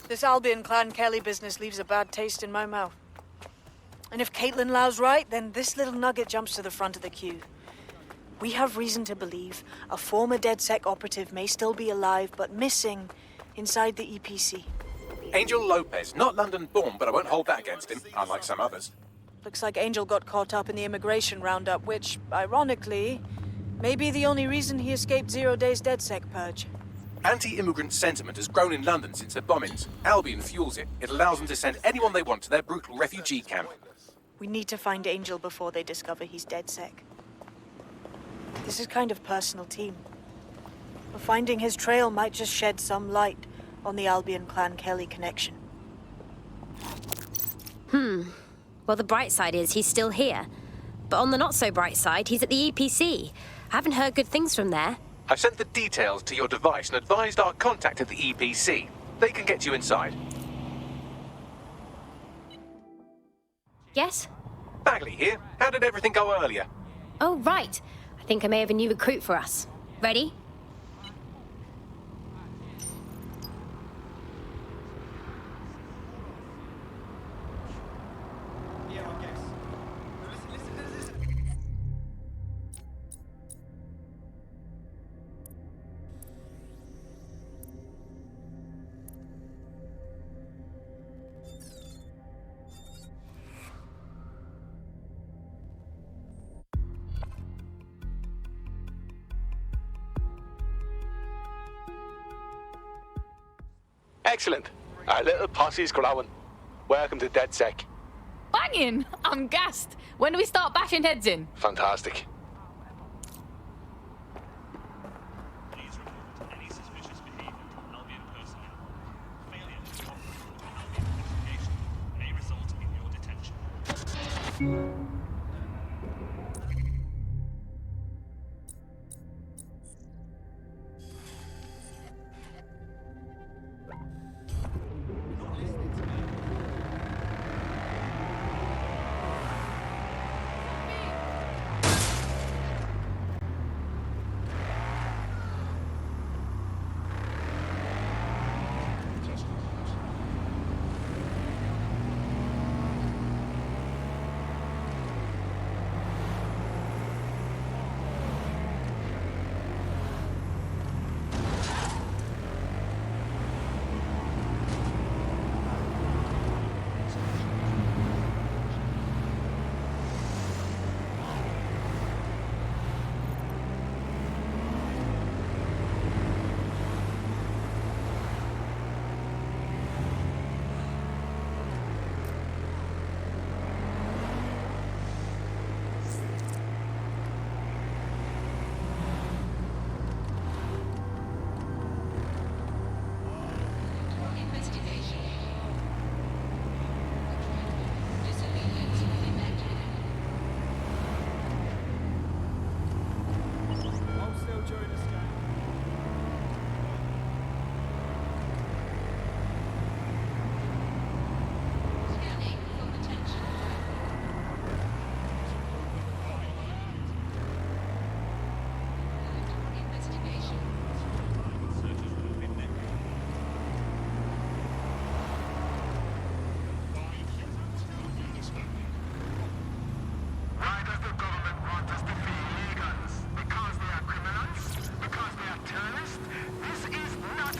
This Albion clan Kelly business leaves a bad taste in my mouth. And if Caitlin Lau's right, then this little nugget jumps to the front of the queue. We have reason to believe a former Dedsec operative may still be alive, but missing inside the EPC. Angel Lopez, not London-born, but I won't hold that against him, unlike some others. Looks like Angel got caught up in the immigration roundup, which, ironically, may be the only reason he escaped 0 days Dedsec purge. Anti-immigrant sentiment has grown in London since the bombings. Albion fuels it. It allows them to send anyone they want to their brutal refugee camp. We need to find Angel before they discover he's Dedsec. This is kind of personal, team. But finding his trail might just shed some light on the Albion clan Kelly connection. Well, the bright side is he's still here. But on the not-so-bright side, he's at the EPC. I haven't heard good things from there. I've sent the details to your device and advised our contact at the EPC. They can get you inside. Yes? Bagley here. How did everything go earlier? Oh, right. I think I may have a new recruit for us. Ready? Excellent. Our little posse's growing. Welcome to Dedsec. Banging! I'm gassed. When do we start bashing heads in? Fantastic. Please report any suspicious behavior from Albion personnel. Failure to cooperate with the Albion investigation may result in your detention.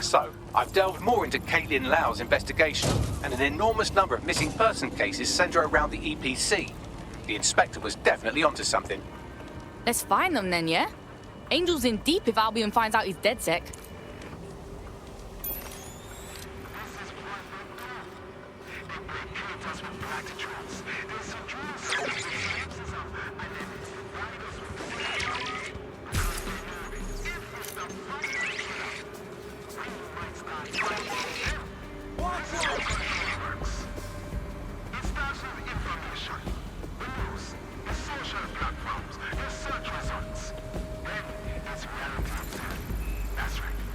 So, I've delved more into Caitlin Lau's investigation, and an enormous number of missing person cases centre around the EPC. The inspector was definitely onto something. Let's find them then, yeah? Angel's in deep if Albion finds out he's Dedsec. That's right.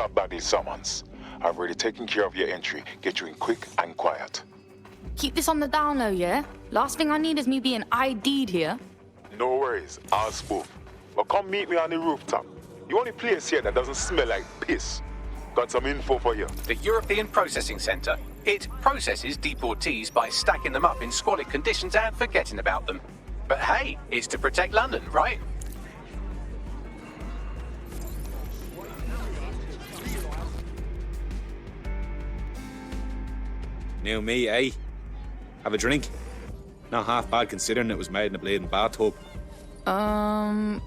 a body summons. I've already taken care of your entry. Get you in quick and quiet. Keep this on the down low, yeah? Last thing I need is me being ID'd here. No worries, I'll spoof. But come meet me on the rooftop. The only place here that doesn't smell like piss. Got some info for you. The European Processing Centre. It processes deportees by stacking them up in squalid conditions and forgetting about them. But hey, it's to protect London, right? New me, eh? Have a drink? Not half bad considering it was made in a bleeding bathtub. Don't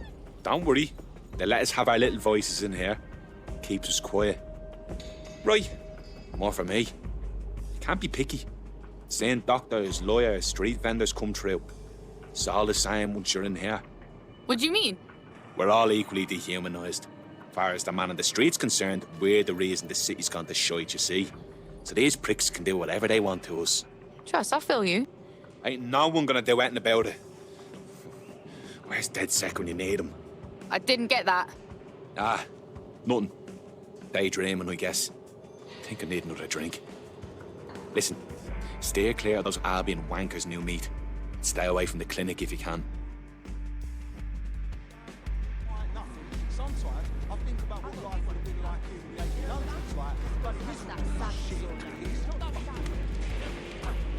worry. They let us have our little voices in here. Keeps us quiet. Right. More for me. Can't be picky. Seeing doctors, lawyers, street vendors come through. It's all the same once you're in here. What do you mean? We're all equally dehumanised. As far as the man on the street's concerned, we're the reason the city's gone to shite, you see. So these pricks can do whatever they want to us. Trust, I feel you. Ain't no one gonna do anything about it. Where's Dedsec when you need him? I didn't get that. Ah, nothing. Daydreaming, I guess. Think I need another drink. Listen, steer clear of those Albion wankers, new meat. Stay away from the clinic if you can. Sometimes I think about what life would have been like in the 1800s, like, but it isn't that shit.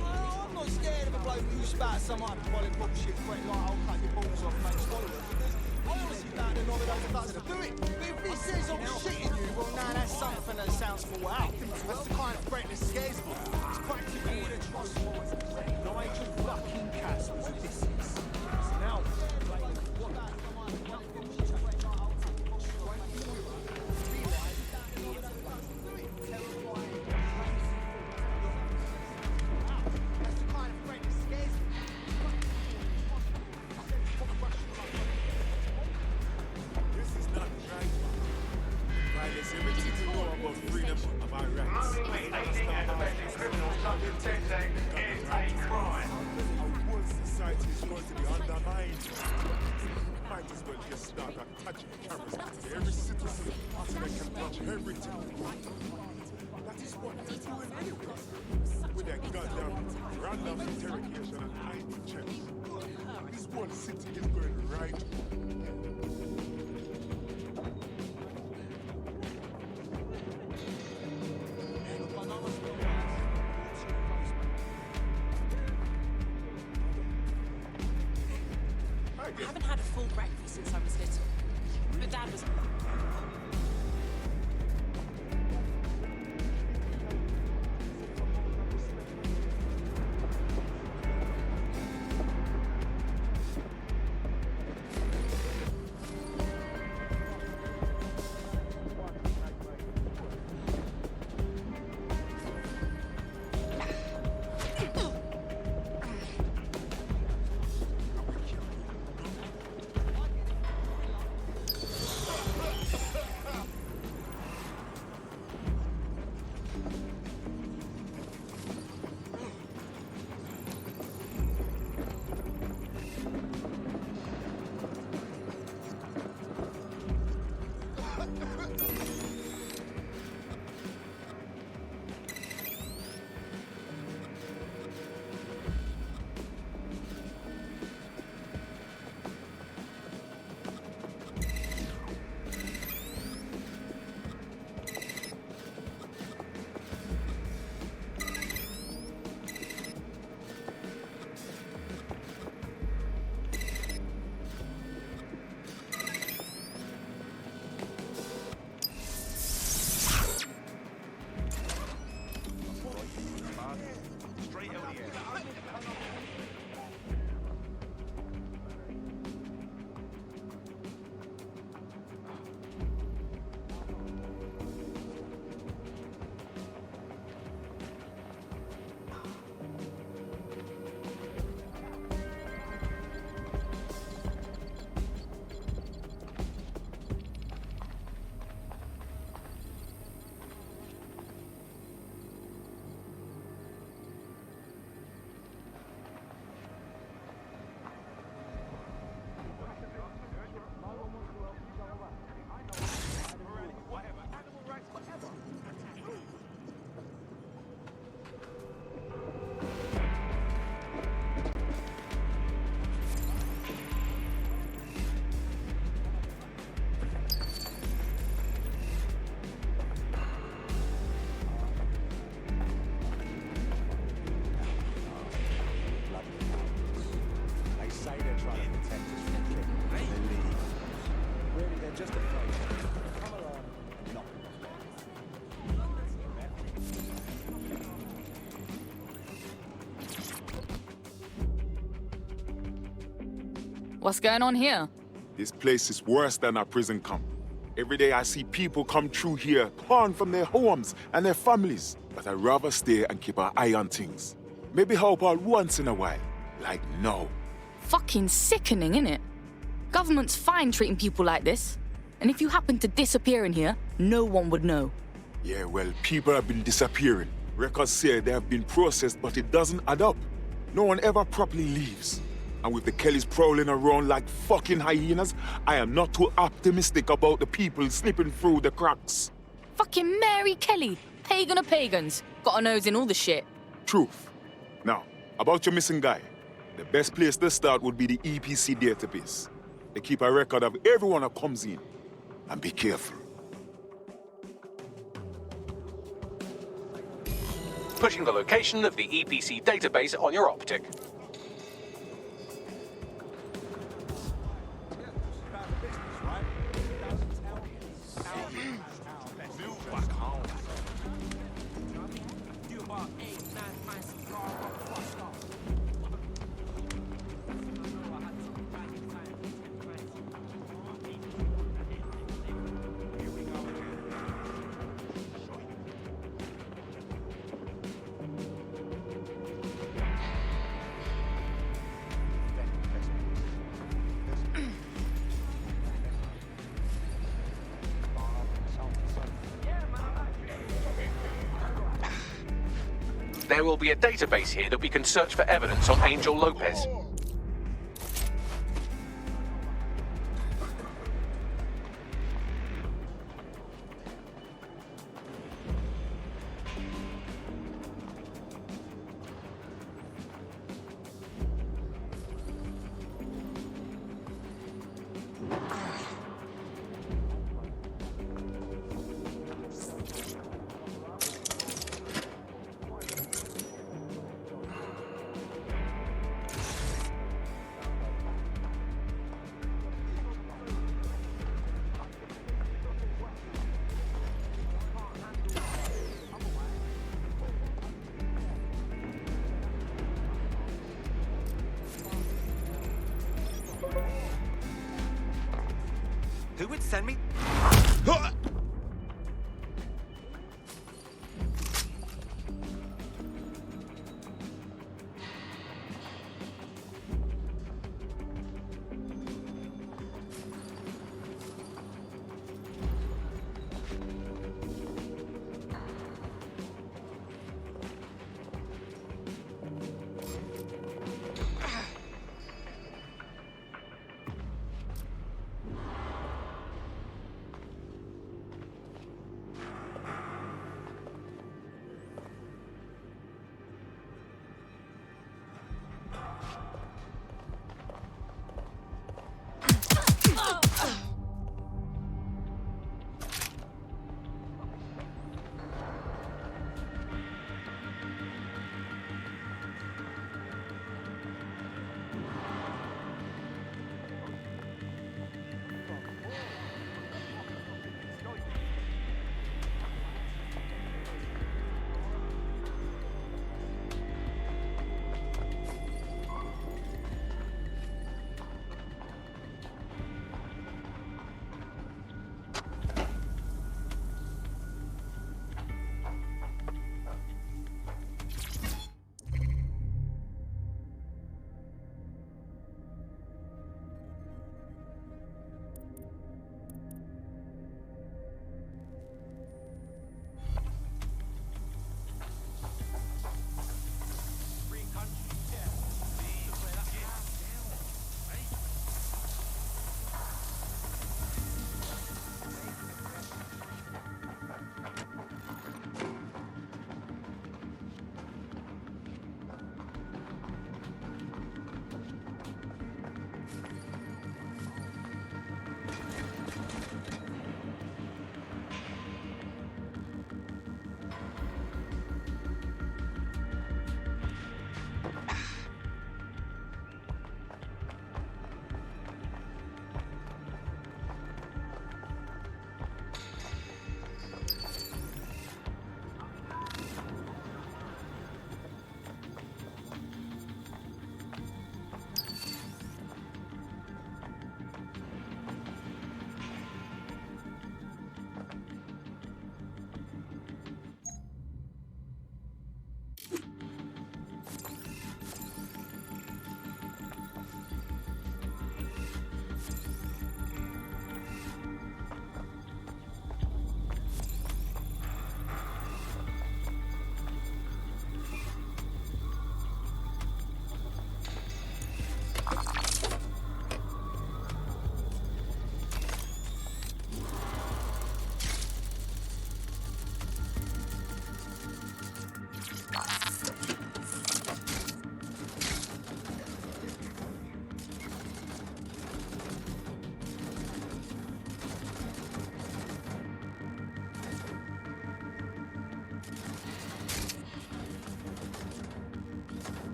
I'm not scared of a bloke who spouts some hyperbolic bullshit, threat like I'll cut your balls off, mate, swallow it, because I honestly don't know that I doesn't do it. But if he says I'm shitting you, well, now that's something that sounds full out. That's the kind of threat that scares me. It's practically the trust was Nigel fucking Cass was a distance. Now, what about I haven't had a full breakfast since I was little. But Dad was... Just a photo. Come along. Not. What's going on here? This place is worse than a prison camp. Every day I see people come through here, torn from their homes and their families. But I'd rather stay and keep an eye on things. Maybe help out once in a while. Like now. Fucking sickening, innit? Government's fine treating people like this. And if you happen to disappear in here, no one would know. Yeah, well, people have been disappearing. Records say they have been processed, but it doesn't add up. No one ever properly leaves. And with the Kellys prowling around like fucking hyenas, I am not too optimistic about the people slipping through the cracks. Fucking Mary Kelly, pagan of pagans. Got a nose in all the shit. Truth. Now, about your missing guy. The best place to start would be the EPC database. They keep a record of everyone that comes in. And be careful. Pushing the location of the EPC database on your optic. There will be a database here that we can search for evidence on Angel Lopez. Who would send me?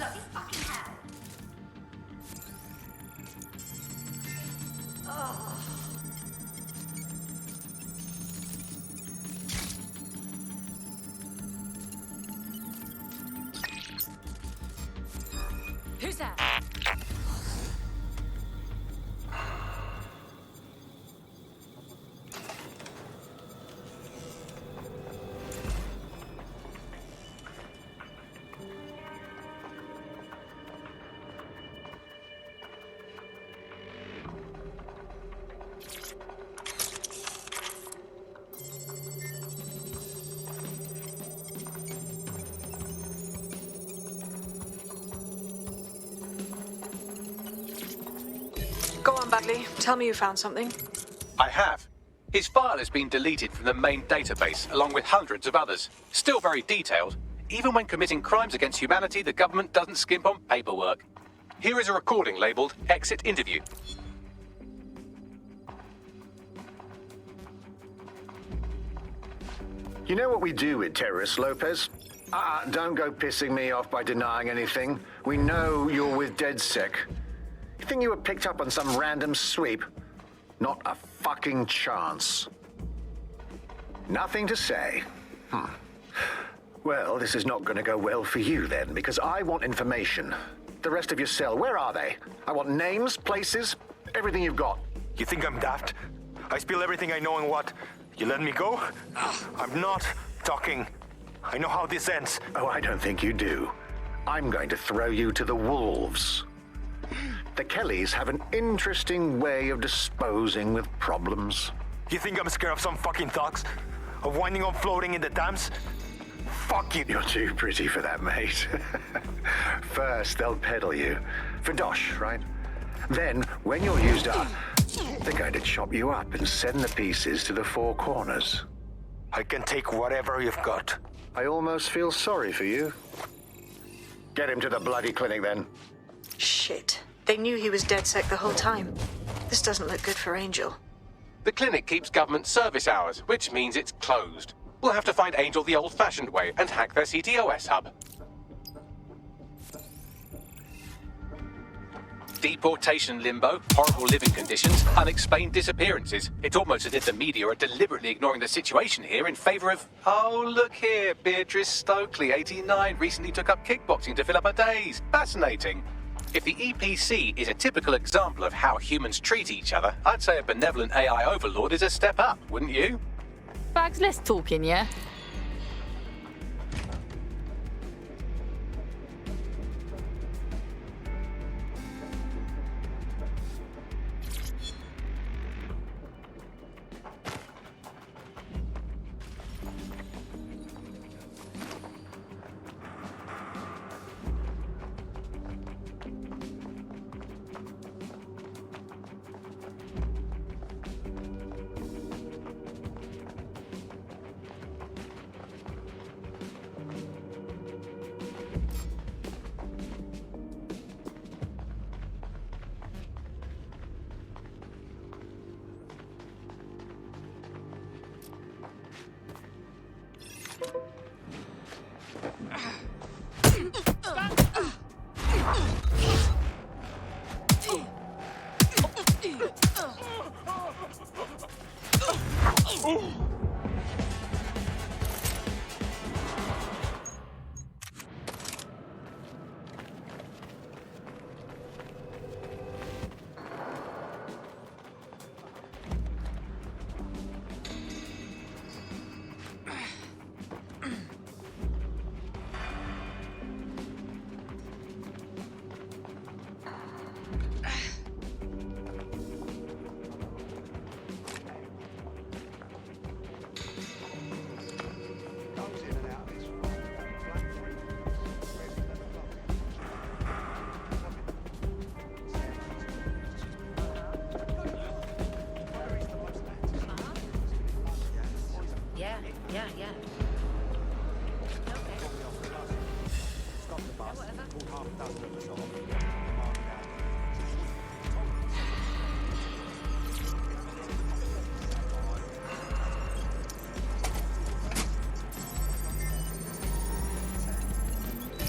bloody fucking hell. Who's that? Go on, Bagley. Tell me you found something. I have. His file has been deleted from the main database, along with hundreds of others. Still very detailed. Even when committing crimes against humanity, the government doesn't skimp on paperwork. Here is a recording labeled Exit Interview. You know what we do with terrorists, Lopez? Don't go pissing me off by denying anything. We know you're with Dedsec. You think you were picked up on some random sweep? Not a fucking chance. Nothing to say. Well, this is not going to go well for you then, because I want information. The rest of your cell, where are they? I want names, places, everything you've got. You think I'm daft? I spill everything I know and what? You let me go? I'm not talking. I know how this ends. Oh, I don't think you do. I'm going to throw you to the wolves. The Kellys have an interesting way of disposing with problems. You think I'm scared of some fucking thugs? Of winding up floating in the dams? Fuck you. You're too pretty for that, mate. First, they'll peddle you. For dosh, right? Then, when you're used up, they're going to chop you up and send the pieces to the four corners. I can take whatever you've got. I almost feel sorry for you. Get him to the bloody clinic, then. Shit. They knew he was Dedsec the whole time. This doesn't look good for Angel. The clinic keeps government service hours, which means it's closed. We'll have to find Angel the old-fashioned way and hack their CTOS hub. Deportation limbo, horrible living conditions, unexplained disappearances. It's almost as if the media are deliberately ignoring the situation here in favor of... Oh, look here, Beatrice Stokely, 89, recently took up kickboxing to fill up her days. Fascinating. If the EPC is a typical example of how humans treat each other, I'd say a benevolent AI overlord is a step up, wouldn't you? Bags, less talking, yeah?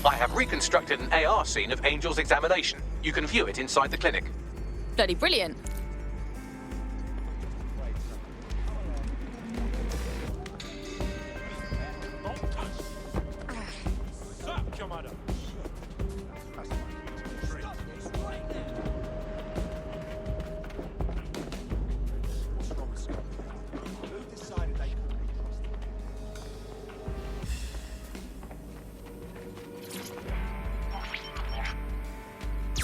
I have reconstructed an AR scene of Angel's examination. You can view it inside the clinic. Bloody brilliant.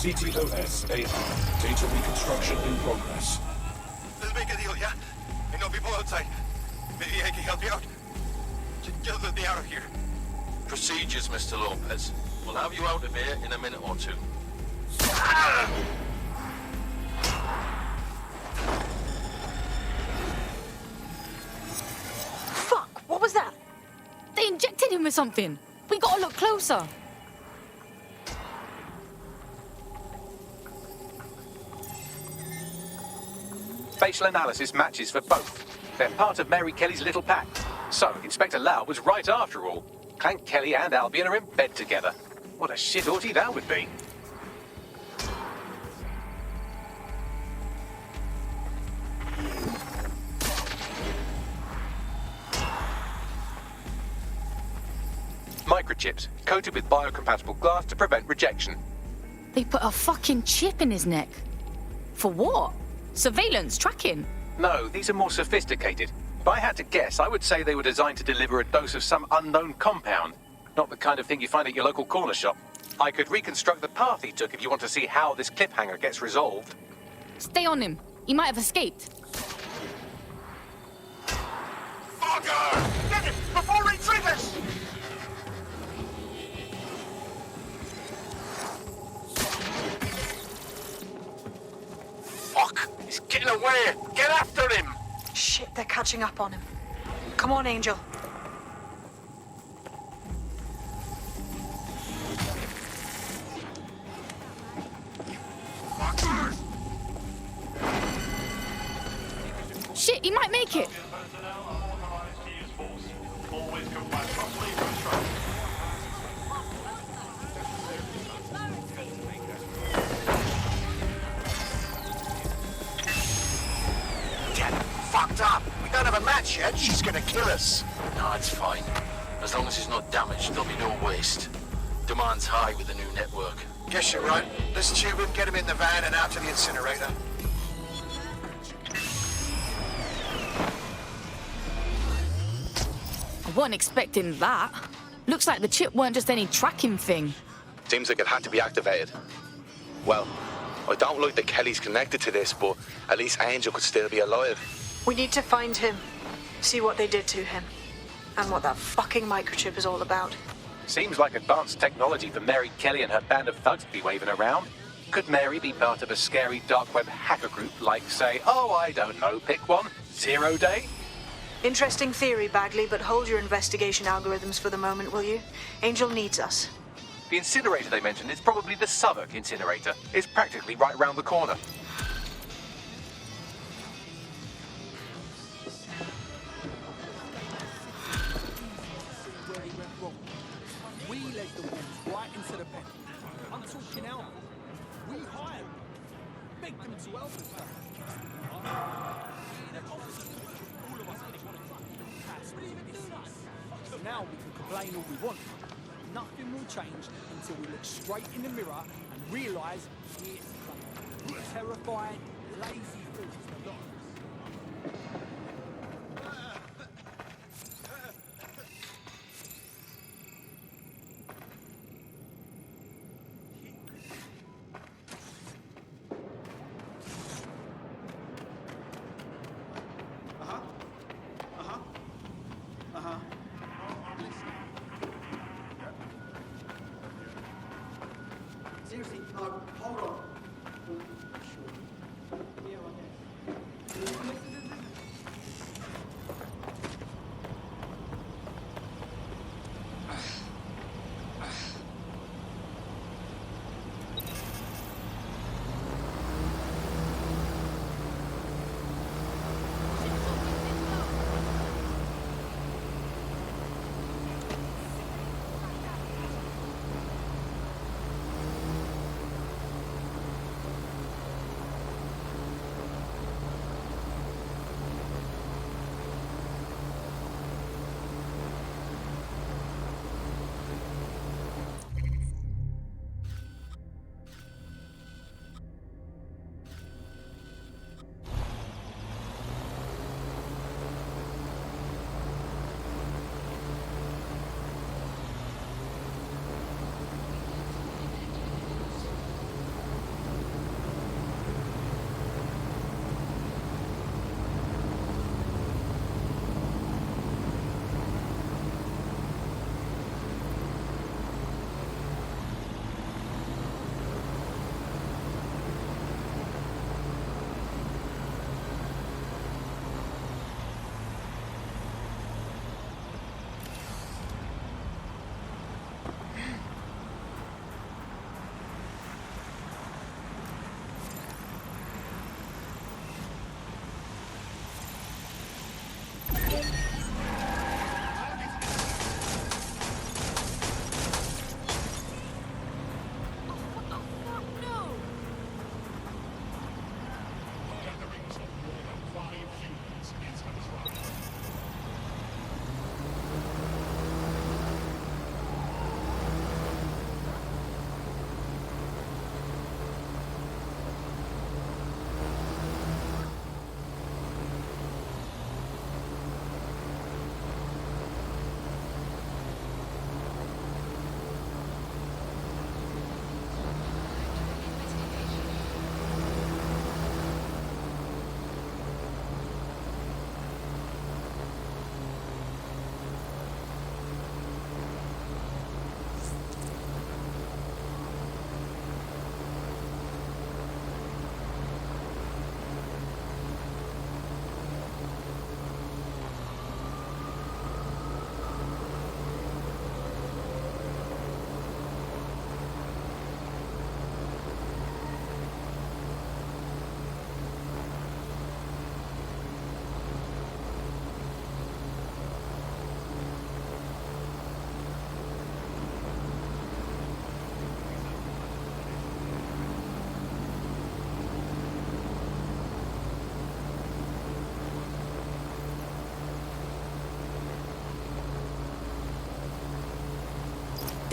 CTOS AR. Data reconstruction in progress. Let's make a deal, yeah? I know people outside. Maybe I can help you out. Just let me out of here. Procedures, Mr. Lopez. We'll have you out of here in a minute or two. Fuck! What was that? They injected him with something. We gotta look closer. Facial analysis matches for both. They're part of Mary Kelly's little pack. So, Inspector Lau was right after all. Clank Kelly and Albion are in bed together. What a shit orgy that would be. Microchips, coated with biocompatible glass to prevent rejection. They put a fucking chip in his neck. For what? Surveillance, tracking? No, these are more sophisticated. If I had to guess, I would say they were designed to deliver a dose of some unknown compound. Not the kind of thing you find at your local corner shop. I could reconstruct the path he took if you want to see how this cliffhanger gets resolved. Stay on him. He might have escaped. Fucker! Get it before he triggers! Fuck! He's getting away! Get after him! Shit, they're catching up on him. Come on, Angel. Shit, he might make it. Fucked up. We don't have a match yet. She's gonna kill us. No, it's fine. As long as he's not damaged, there'll be no waste. Demand's high with the new network. Guess you're right. Let's tube him, get him in the van and out to the incinerator. I wasn't expecting that. Looks like the chip weren't just any tracking thing. Seems like it had to be activated. Well, I don't like that Kelly's connected to this, but at least Angel could still be alive. We need to find him, see what they did to him, and what that fucking microchip is all about. Seems like advanced technology for Mary Kelly and her band of thugs to be waving around. Could Mary be part of a scary dark web hacker group like, say, oh, I don't know, pick one, 0 Day? Interesting theory, Bagley, but hold your investigation algorithms for the moment, will you? Angel needs us. The incinerator they mentioned is probably the Southwark incinerator. It's practically right round the corner. We led the wolves right into the pen. I'm talking out. We hired them. Begged them to help us. Now we can complain all we want. Nothing will change until we look straight in the mirror and realise we're terrified, lazy fools. Seriously, no, hold on.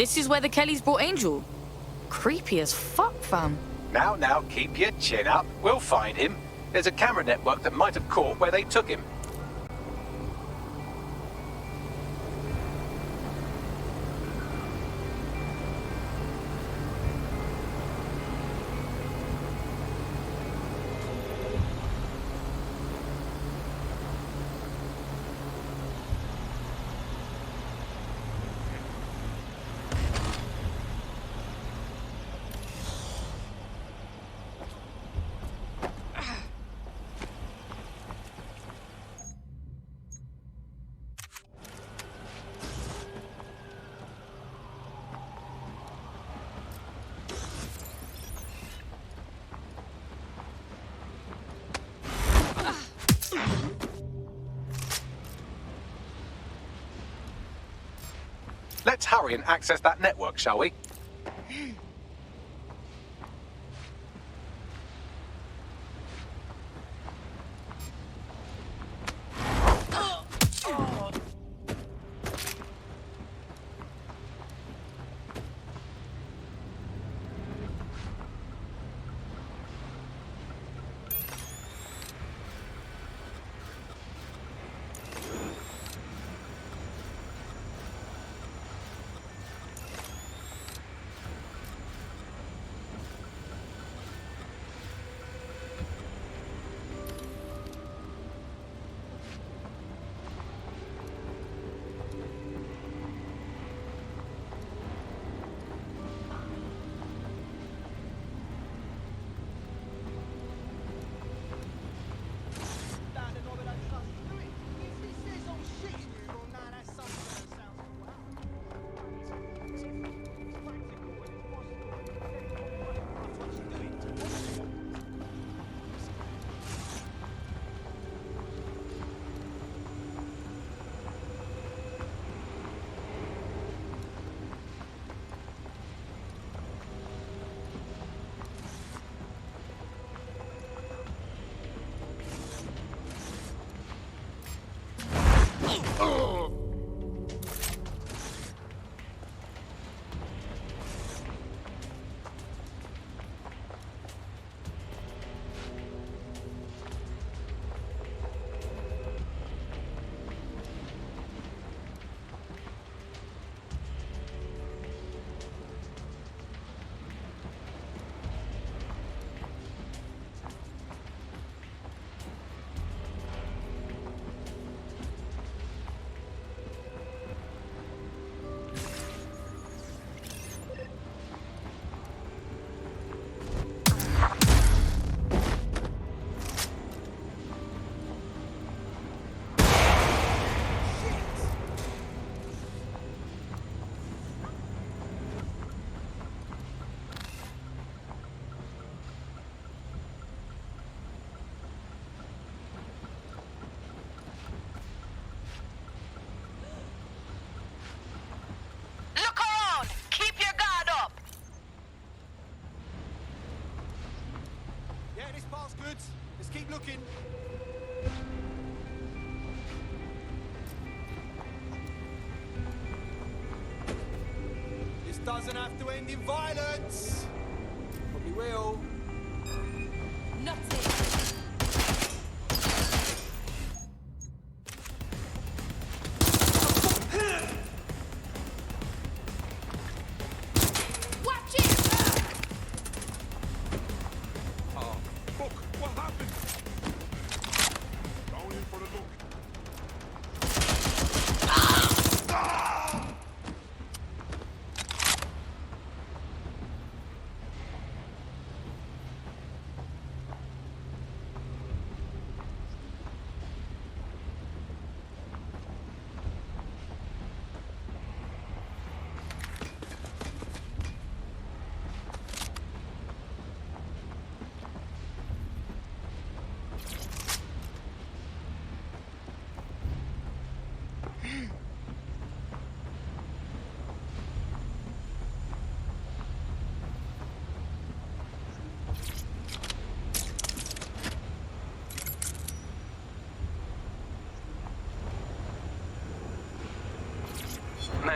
This is where the Kellys brought Angel. Creepy as fuck, fam. Now, keep your chin up. We'll find him. There's a camera network that might have caught where they took him. Let's hurry and access that network, shall we? Good. Let's keep looking. This doesn't have to end in violence. Probably will. Not it.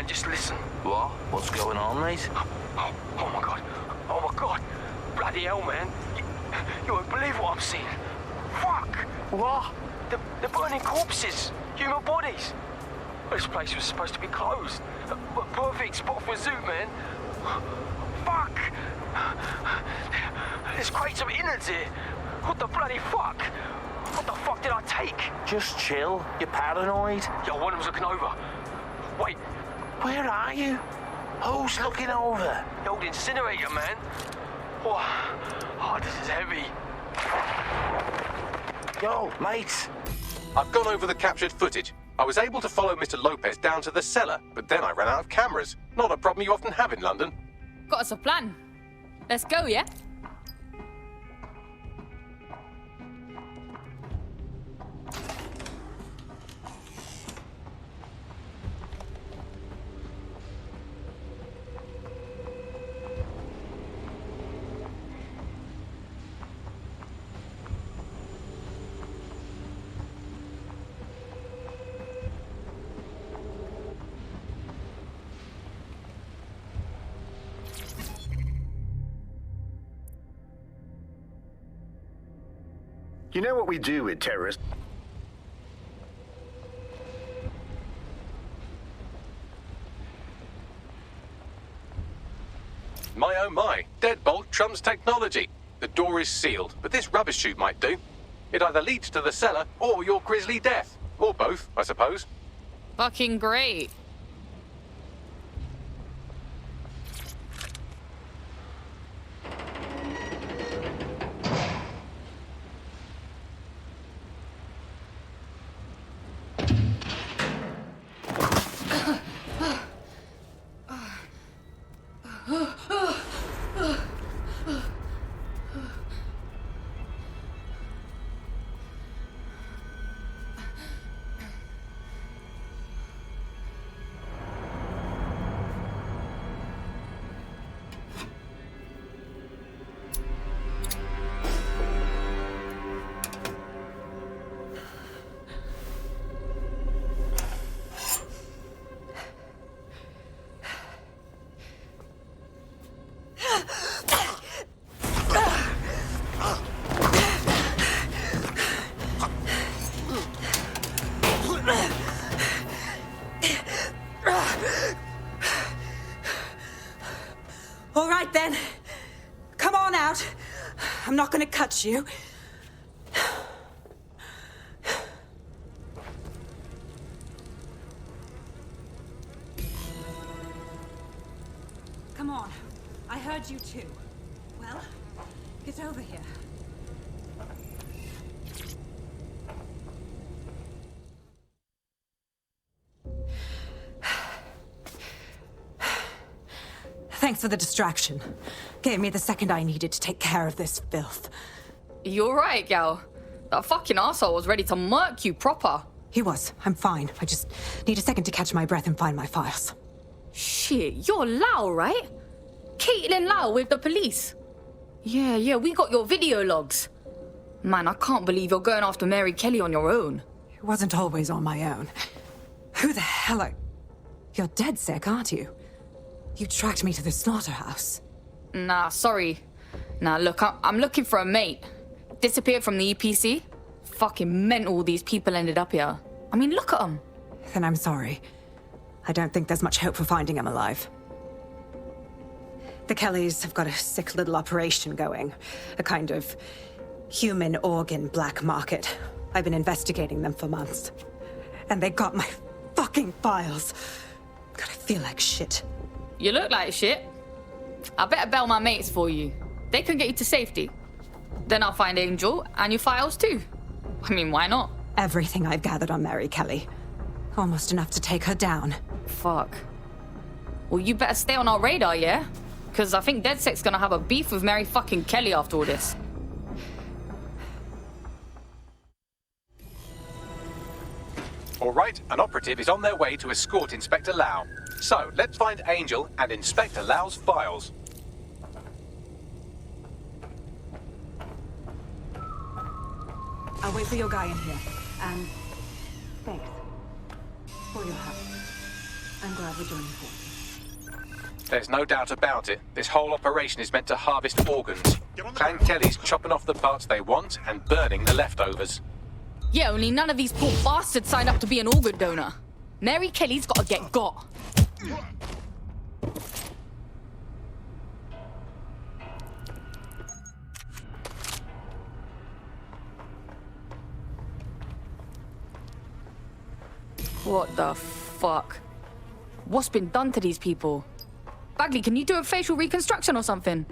man, just listen. What? What's going on, mate? Oh my god. Oh my god. Bloody hell, man. You won't believe what I'm seeing. Fuck. What? They're burning corpses. Human bodies. This place was supposed to be closed. A perfect spot for a zoo, man. Fuck. There's crates of innards here. What the bloody fuck? What the fuck did I take? Just chill. You're paranoid. Yo, one of them's looking over. Wait. Where are you? Who's looking over? The old incinerator, man. Oh, this is heavy. Yo, mate. I've gone over the captured footage. I was able to follow Mr. Lopez down to the cellar, but then I ran out of cameras. Not a problem you often have in London. Got us a plan. Let's go, yeah? You know what we do with terrorists? My oh my, deadbolt trumps technology. The door is sealed, but this rubbish chute might do. It either leads to the cellar or your grisly death. Or both, I suppose. Fucking great. All right, then. Come on out. I'm not gonna cut you. Come on. I heard you too. Well, get over here. Thanks for the distraction. Gave me the second I needed to take care of this filth. You're right, gal. That fucking arsehole was ready to murk you proper. He was. I'm fine. I just need a second to catch my breath and find my files. Shit, you're Lau, right? Caitlin Lau with the police. Yeah, we got your video logs. Man, I can't believe you're going after Mary Kelly on your own. It wasn't always on my own. Who the hell are... You're Dedsec, aren't you? You tracked me to the slaughterhouse. Nah, sorry. Nah, look, I'm looking for a mate. Disappeared from the EPC. Fucking mental these people ended up here. I mean, look at them. Then I'm sorry. I don't think there's much hope for finding him alive. The Kellys have got a sick little operation going. A kind of human organ black market. I've been investigating them for months. And they got my fucking files. God, I feel like shit. You look like shit. I better bail my mates for you. They can get you to safety. Then I'll find Angel and your files too. I mean, why not? Everything I've gathered on Mary Kelly. Almost enough to take her down. Fuck. Well, you better stay on our radar, yeah? Because I think Dedsec's gonna have a beef with Mary fucking Kelly after all this. All right, an operative is on their way to escort Inspector Lau. So, let's find Angel and Inspector Lau's files. I'll wait for your guy in here. And thanks for your help. I'm glad we're joining forces. There's no doubt about it. This whole operation is meant to harvest organs. Clan Kelly's chopping off the parts they want and burning the leftovers. Yeah, only none of these poor bastards signed up to be an organ donor. Mary Kelly's gotta get got. What the fuck? What's been done to these people? Bagley, can you do a facial reconstruction or something?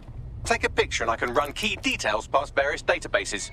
Take a picture and I can run key details past various databases.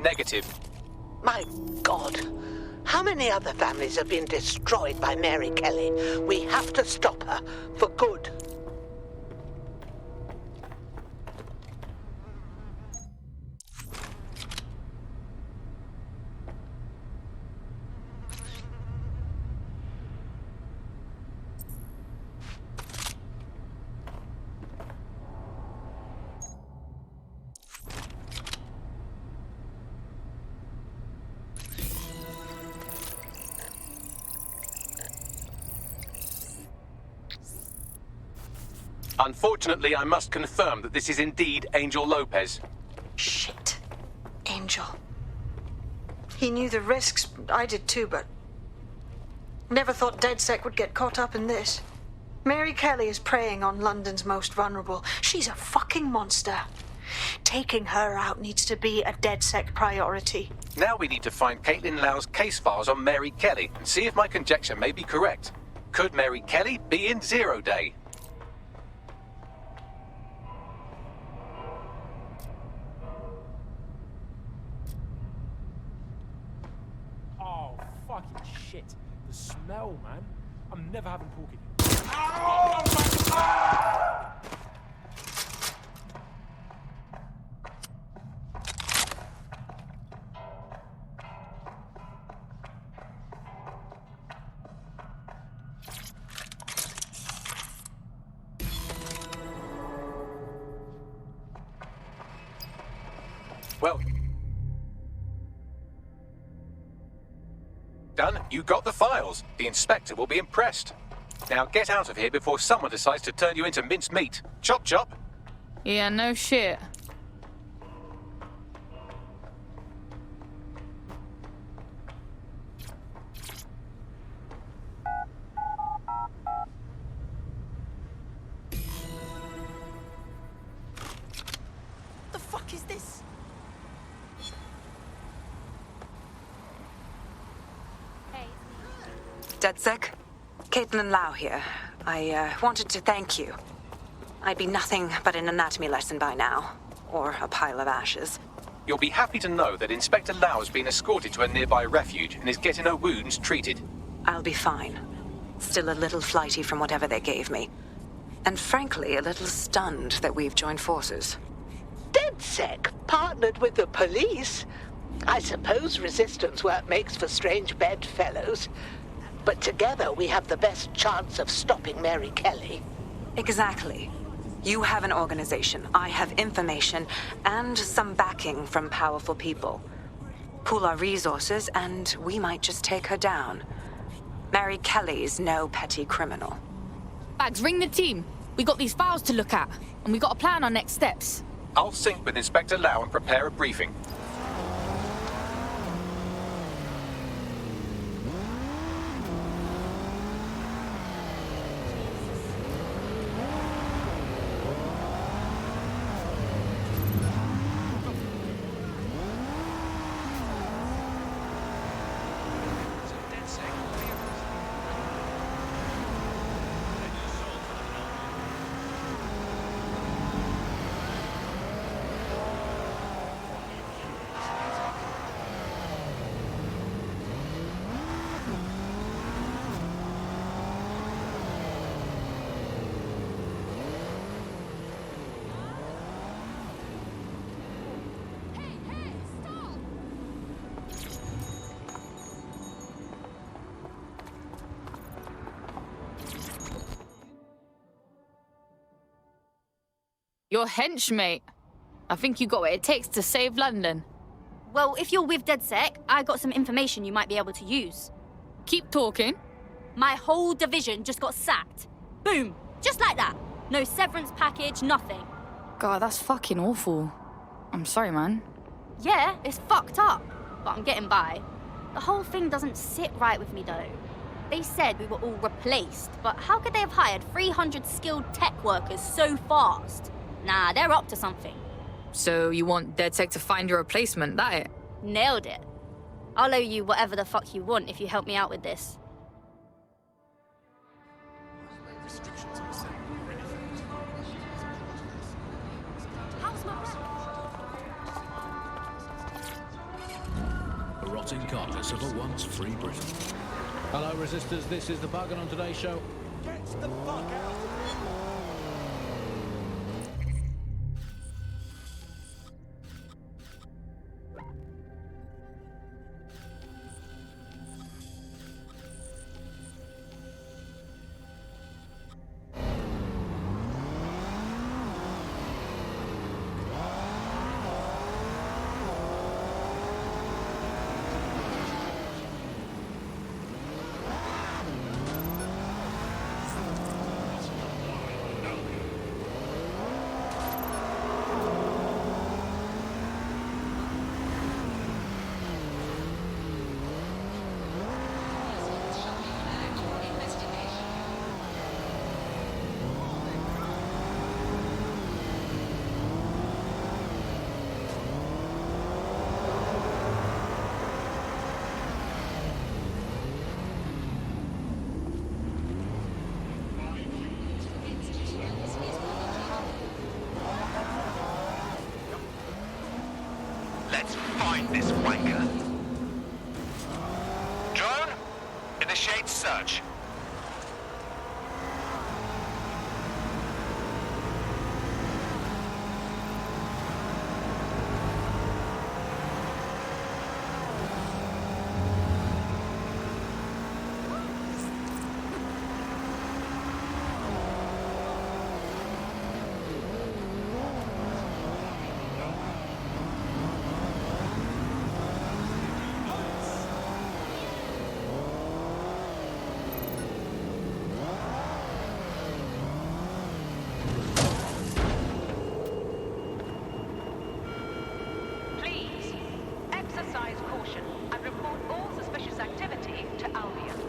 Negative. My God. How many other families have been destroyed by Mary Kelly? We have to stop her for good. Unfortunately, I must confirm that this is indeed Angel Lopez. Shit. Angel. He knew the risks. I did too, but... never thought Dedsec would get caught up in this. Mary Kelly is preying on London's most vulnerable. She's a fucking monster. Taking her out needs to be a Dedsec priority. Now we need to find Caitlin Lau's case files on Mary Kelly and see if my conjecture may be correct. Could Mary Kelly be in Zero Day? Oh, fucking shit. The smell, man. I'm never having pork again. Well... done. You got the files. The inspector will be impressed. Now get out of here before someone decides to turn you into minced meat. Chop chop. Yeah, no shit. The fuck is this? Dedsec, Caitlin Lau here. I wanted to thank you. I'd be nothing but an anatomy lesson by now, or a pile of ashes. You'll be happy to know that Inspector Lau has been escorted to a nearby refuge and is getting her wounds treated. I'll be fine. Still a little flighty from whatever they gave me. And frankly, a little stunned that we've joined forces. Dedsec partnered with the police? I suppose resistance work makes for strange bedfellows. But together we have the best chance of stopping Mary Kelly. Exactly. You have an organization, I have information, and some backing from powerful people. Pool our resources, and we might just take her down. Mary Kelly's no petty criminal. Bags, ring the team. We got these files to look at, and we got to plan our next steps. I'll sync with Inspector Lau and prepare a briefing. So Dedsec Your henchmate. I think you got what it takes to save London. Well, if you're with Dedsec, I got some information you might be able to use. Keep talking. My whole division just got sacked. Boom. Just like that. No severance package, nothing. God, that's fucking awful. I'm sorry, man. Yeah, it's fucked up, but I'm getting by. The whole thing doesn't sit right with me, though. They said we were all replaced, but how could they have hired 300 skilled tech workers so fast? Nah, they're up to something. So you want Dedsec to find your replacement, that it? Nailed it. I'll owe you whatever the fuck you want if you help me out with this. The rotting carcass of a once free Britain. Hello, resistors. This is the bug, and on today's show. Get the fuck out! Let's find this wanker. Drone, initiate search. Exercise caution and report all suspicious activity to Albion.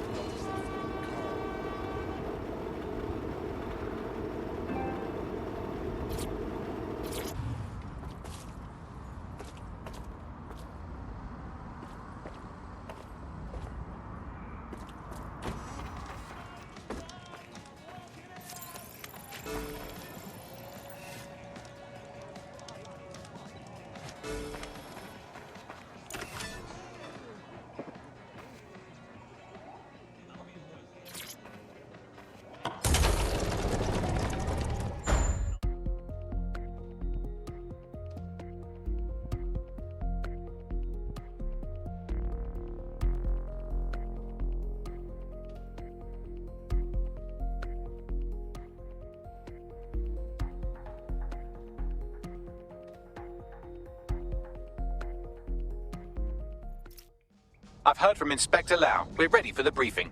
I've heard from Inspector Lau. We're ready for the briefing.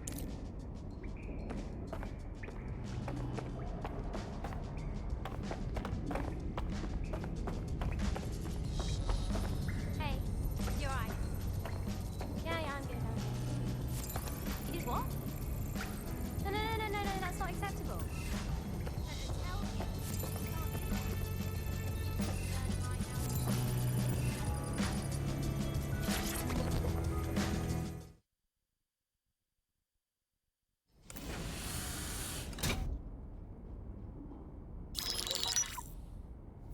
Hey, you're right. Yeah, I'm good. You did what? No, that's not acceptable.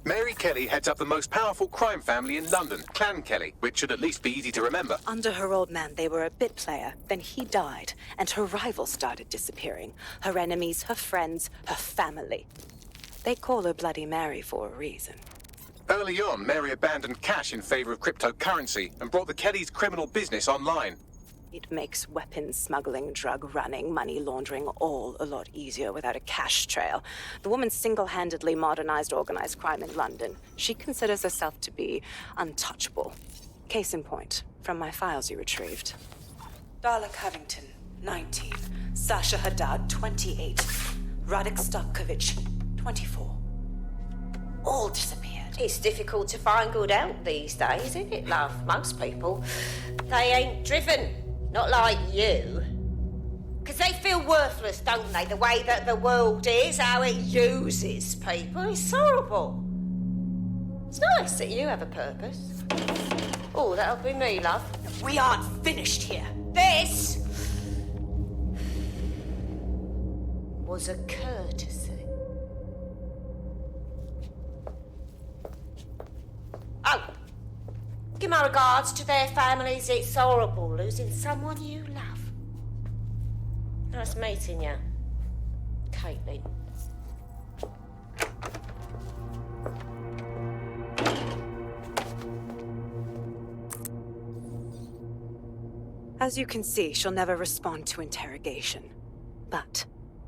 Mary Kelly heads up the most powerful crime family in London, Clan Kelly, which should at least be easy to remember. Under her old man, they were a bit player. Then he died, and her rivals started disappearing. Her enemies, her friends, her family. They call her Bloody Mary for a reason. Early on, Mary abandoned cash in favor of cryptocurrency and brought the Kellys' criminal business online. It makes weapons smuggling, drug running, money laundering all a lot easier without a cash trail. The woman single-handedly modernized organized crime in London. She considers herself to be untouchable. Case in point, from my files you retrieved. Darla Covington, 19. Sasha Haddad, 28. Radek Stokovich, 24. All disappeared. It's difficult to find good help these days, isn't it, love? Most people, they ain't driven. Not like you. Because they feel worthless, don't they? The way that the world is, how it uses people. It's horrible. It's nice that you have a purpose. Oh, that'll be me, love. We aren't finished here. This was a courtesy. Oh, give my regards to their families. It's horrible losing someone you love. Nice meeting you, Caitlin. As you can see, she'll never respond to interrogation. But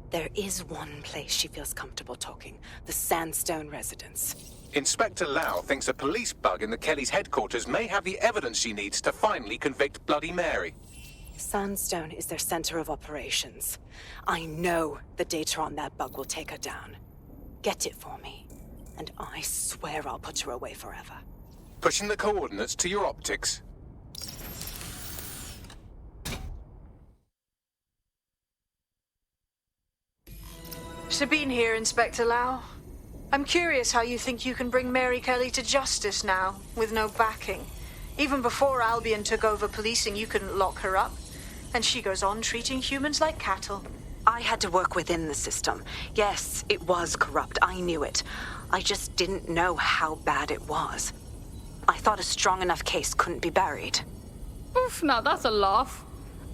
there is one place she feels comfortable talking, the Sandstone residence. Inspector Lau thinks a police bug in the Kellys' headquarters may have the evidence she needs to finally convict Bloody Mary. Sandstone is their center of operations. I know the data on that bug will take her down. Get it for me, and I swear I'll put her away forever. Pushing the coordinates to your optics. Sabine here, Inspector Lau. I'm curious how you think you can bring Mary Kelly to justice now, with no backing. Even before Albion took over policing, you couldn't lock her up. And she goes on treating humans like cattle. I had to work within the system. Yes, it was corrupt. I knew it. I just didn't know how bad it was. I thought a strong enough case couldn't be buried. Oof, now that's a laugh.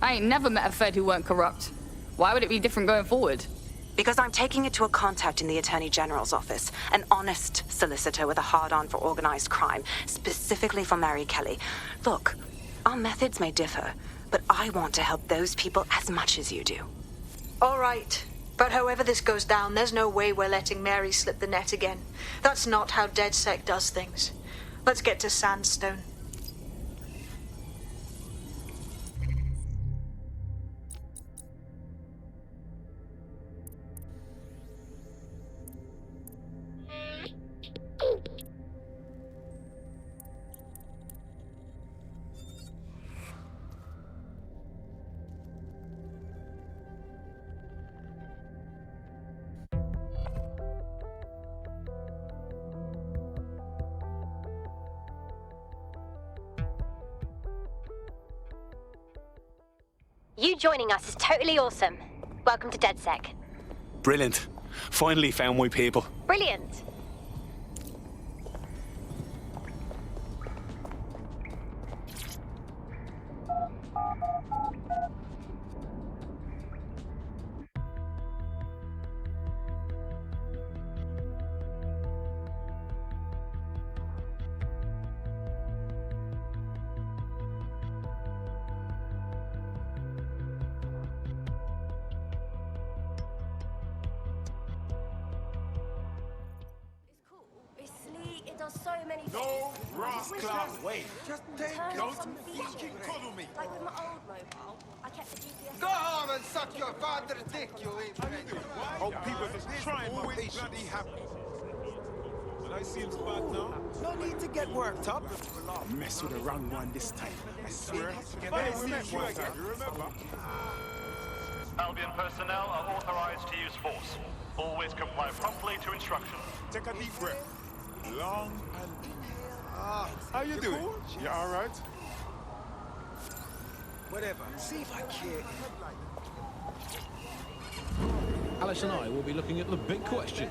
I ain't never met a Fed who weren't corrupt. Why would it be different going forward? Because I'm taking it to a contact in the Attorney General's office, an honest solicitor with a hard-on for organized crime, specifically for Mary Kelly. Look, our methods may differ, but I want to help those people as much as you do. All right. But however this goes down, there's no way we're letting Mary slip the net again. That's not how Dedsec does things. Let's get to Sandstone. You joining us is totally awesome. Welcome to Dedsec. Brilliant. Finally found my people. Brilliant. So many no rascal way. Just take don't fucking cuddle me. Like with my old mobile, I kept the GPS. Go on and suck your father's dick, you ain't. Oh, people just trying my patience. Bloody happy. But I seems bad now. No need to get worked up. Mess with the wrong one this time. I swear. You remember? Albion personnel are authorized to use force. Always comply promptly to instructions. Take a deep breath. Long and deep. How you doing? Cool? You all right? Whatever. See if I care. Alice and I will be looking at the big question.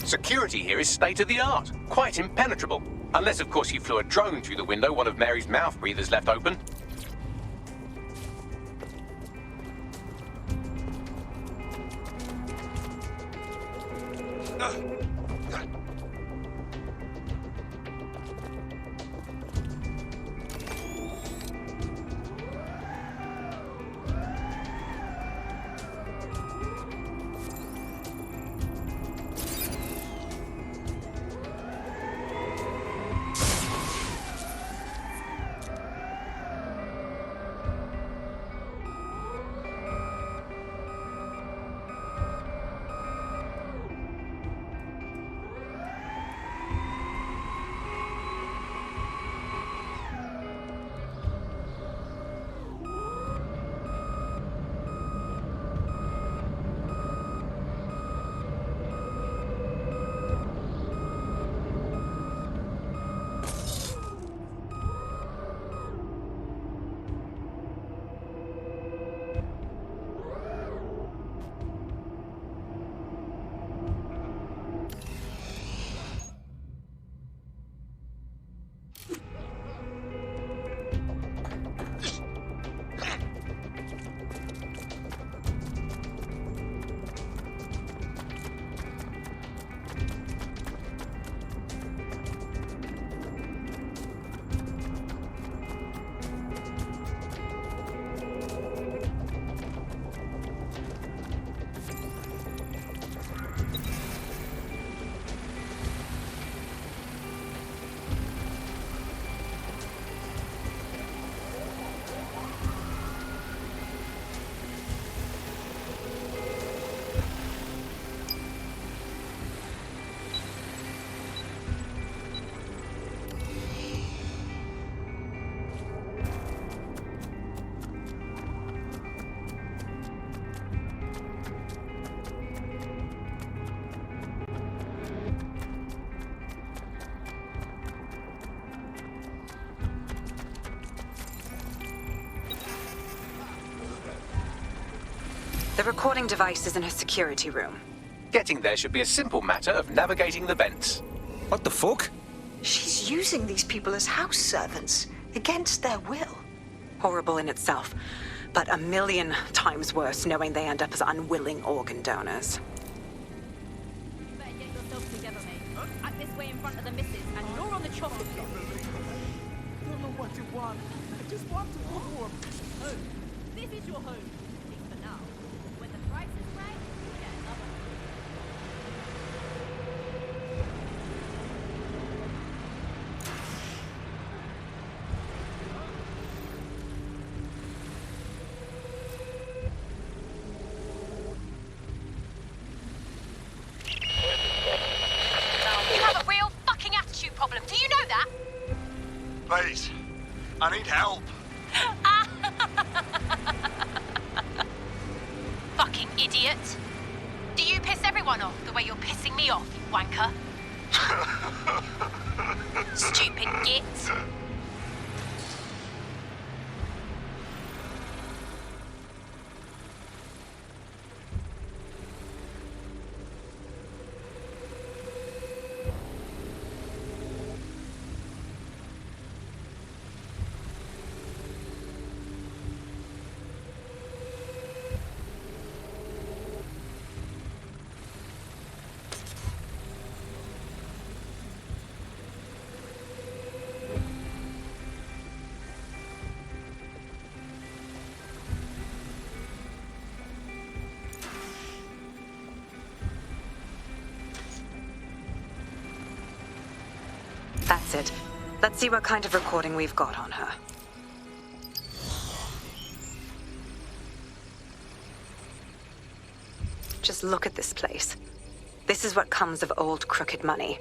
Security here is state-of-the-art, quite impenetrable. Unless, of course, you flew a drone through the window one of Mary's mouth breathers left open. The recording device is in her security room. Getting there should be a simple matter of navigating the vents. What the fuck? She's using these people as house servants, against their will. Horrible in itself, but a million times worse knowing they end up as unwilling organ donors. Better get yourself together, mate. Act this way in front of the missus, and you're on the chopping block. I don't know what you want. I just want to go home. Home. This is your home. At least for now. When the price is right, you get another. You have a real fucking attitude problem. Do you know that? Please, I need help. Fucking idiot. Do you piss everyone off the way you're pissing me off, you wanker? Stupid git. That's it. Let's see what kind of recording we've got on her. Just look at this place. This is what comes of old crooked money.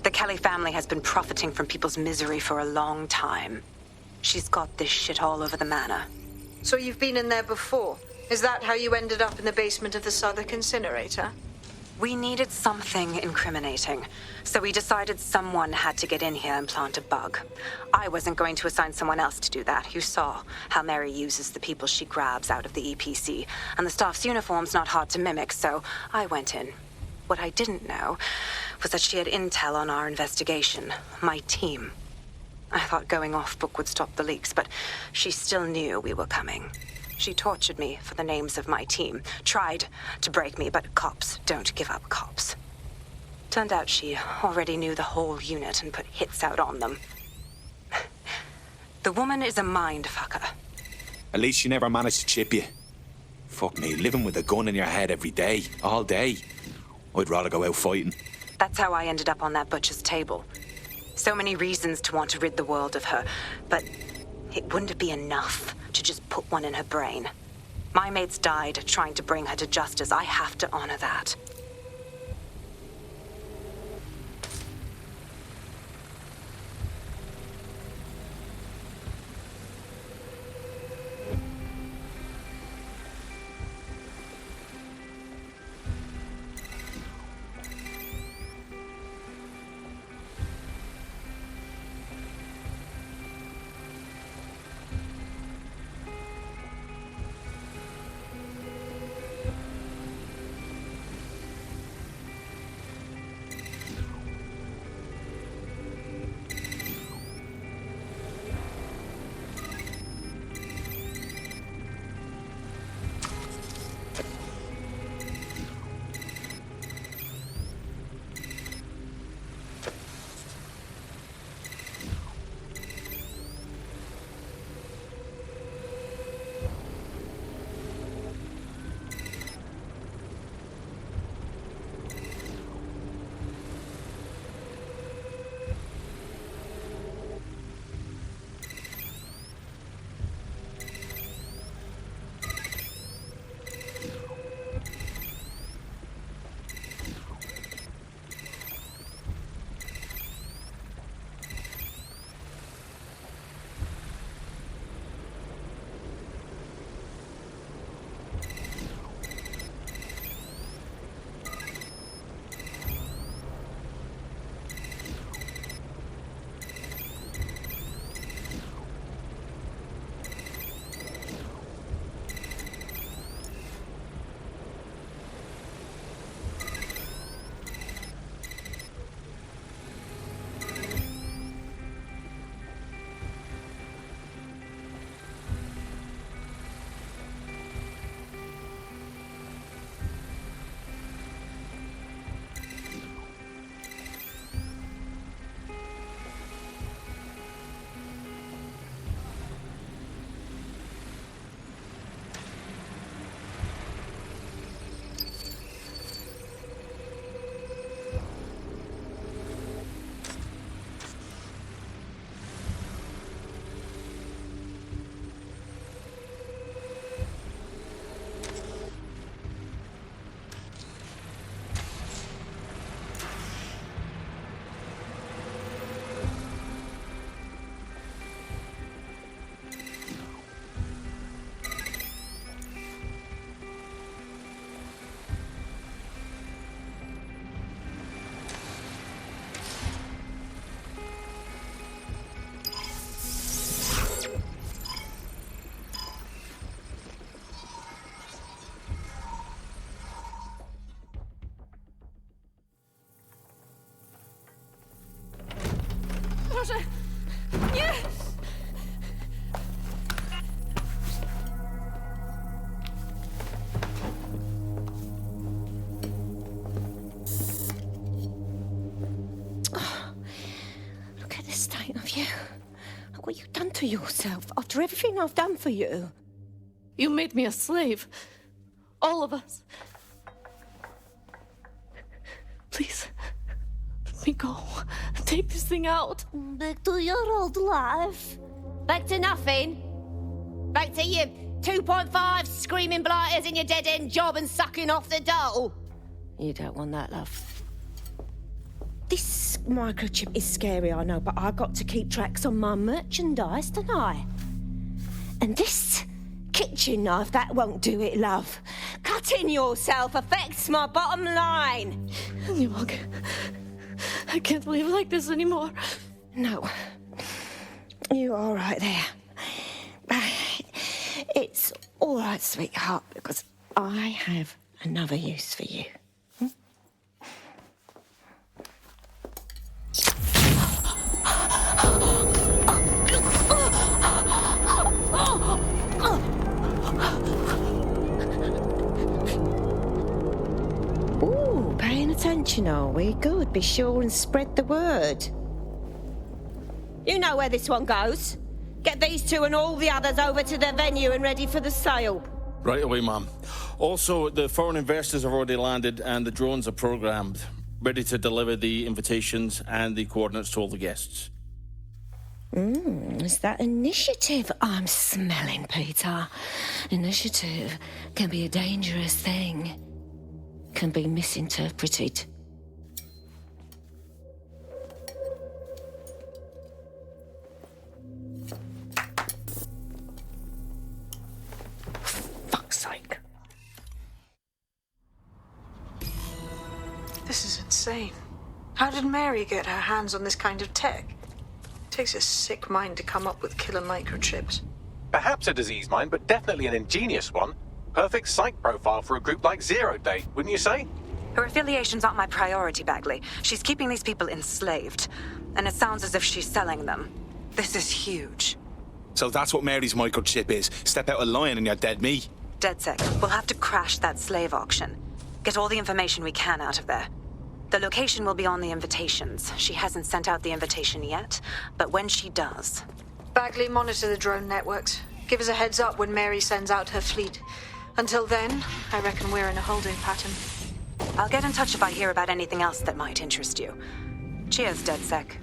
The Kelly family has been profiting from people's misery for a long time. She's got this shit all over the manor. So you've been in there before? Is that how you ended up in the basement of the Southwark incinerator? We needed something incriminating, so we decided someone had to get in here and plant a bug. I wasn't going to assign someone else to do that. You saw how Mary uses the people she grabs out of the EPC, and the staff's uniform's not hard to mimic, so I went in. What I didn't know was that she had intel on our investigation, my team. I thought going off book would stop the leaks, but she still knew we were coming. She tortured me for the names of my team, tried to break me, but cops don't give up cops. Turned out she already knew the whole unit and put hits out on them. The woman is a mindfucker. At least she never managed to chip you. Fuck me, living with a gun in your head every day, all day. I'd rather go out fighting. That's how I ended up on that butcher's table. So many reasons to want to rid the world of her, but it wouldn't be enough to just put one in her brain. My mates died trying to bring her to justice. I have to honor that. Proszę! Nie! Look at the state of you. Look what you've done to yourself after everything I've done for you. You made me a slave. All of us. Please, let me go. Take this thing out. Back to your old life. Back to nothing. Back to you 2.5 screaming blighters in your dead-end job and sucking off the dole. You don't want that, love. This microchip is scary, I know, but I got to keep tracks on my merchandise, don't I? And this kitchen knife, that won't do it, love. Cutting yourself affects my bottom line. I can't live like this anymore. No. You're all right there. It's all right, sweetheart, because I have another use for you. then, are we? Good. Be sure and spread the word. You know where this one goes. Get these two and all the others over to the venue and ready for the sale. Right away, ma'am. Also, the foreign investors have already landed and the drones are programmed, ready to deliver the invitations and the coordinates to all the guests. Is that initiative I'm smelling, Peter? Initiative can be a dangerous thing. Can be misinterpreted. Fuck's sake. This is insane. How did Mary get her hands on this kind of tech? Takes a sick mind to come up with killer microchips. Perhaps a disease mind, but definitely an ingenious one. Perfect psych profile for a group like Zero Day, wouldn't you say? Her affiliations aren't my priority, Bagley. She's keeping these people enslaved. And it sounds as if she's selling them. This is huge. So that's what Mary's microchip is. Step out of line and you're dead meat. Dedsec, we'll have to crash that slave auction. Get all the information we can out of there. The location will be on the invitations. She hasn't sent out the invitation yet, but when she does... Bagley, monitor the drone networks. Give us a heads up when Mary sends out her fleet. Until then, I reckon we're in a holding pattern. I'll get in touch if I hear about anything else that might interest you. Cheers, Dedsec.